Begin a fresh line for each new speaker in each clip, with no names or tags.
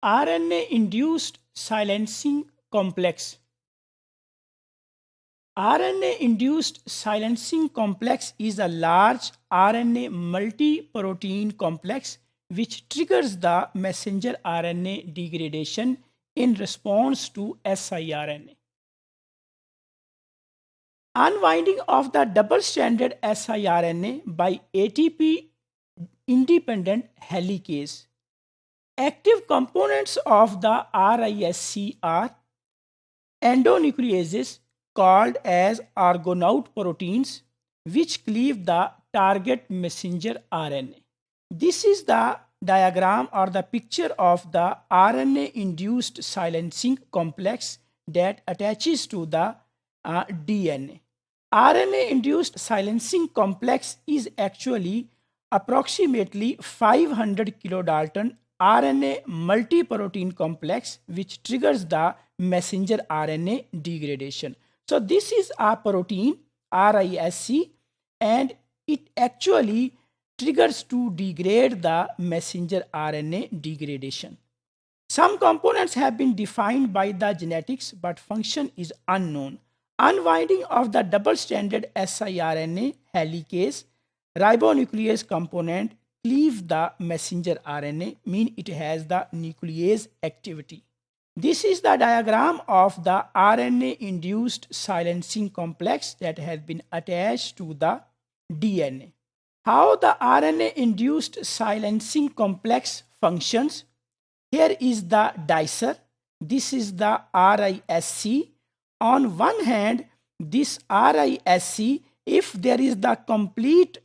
RNA-induced silencing complex. RNA-induced silencing complex is a large RNA multi-protein complex which triggers the messenger RNA degradation in response to siRNA. Unwinding of the double-stranded siRNA by ATP-independent helicase. Active components of the RISC are endonucleases called as Argonaute proteins, which cleave the target messenger RNA. This is the diagram or the picture of the RNA-induced silencing complex that attaches to the DNA. RNA-induced silencing complex is actually approximately 500 kilodalton RNA multi-protein complex which triggers the messenger RNA degradation. So this is a protein RISC and it actually triggers to degrade the messenger RNA degradation. Some components have been defined by the genetics but function is unknown. Unwinding of the double-stranded siRNA helicase ribonuclease component cleave the messenger RNA, mean it has the nuclease activity. This is the diagram of the RNA-induced silencing complex that has been attached to the DNA. How the RNA-induced silencing complex functions. Here is the dicer. This is the RISC. On one hand, this RISC, if there is the complete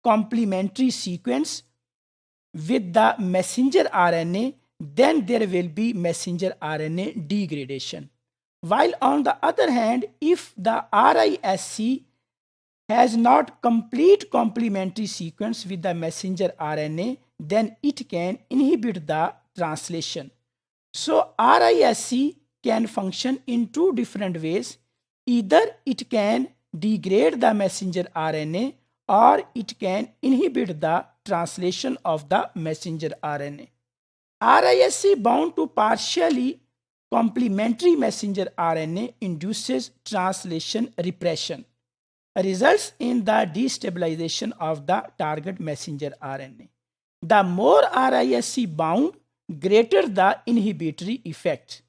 complementary sequence with the messenger RNA, then there will be messenger RNA degradation. While on the other hand, if the RISC has not complete complementary sequence with the messenger RNA, then it can inhibit the translation. So RISC can function in two different ways. Either it can degrade the messenger RNA or it can inhibit the translation of the messenger RNA. RISC bound to partially complementary messenger RNA induces translation repression, results in the destabilization of the target messenger RNA. The more RISC bound, greater the inhibitory effect.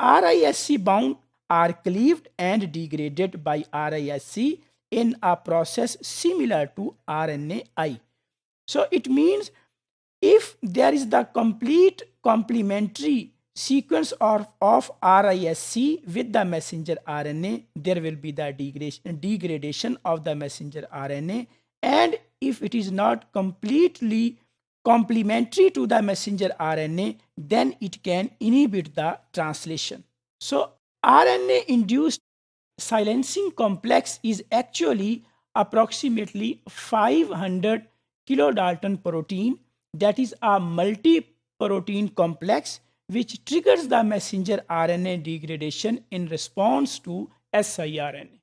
RISC bound are cleaved and degraded by RISC in a process similar to RNAi. So it means if there is the complete complementary sequence of RISC with the messenger RNA, there will be the degradation of the messenger RNA. And if it is not completely complementary to the messenger RNA, then it can inhibit the translation. So RNA-induced silencing complex is actually approximately 500 kilodalton protein, that is a multi-protein complex which triggers the messenger RNA degradation in response to siRNA.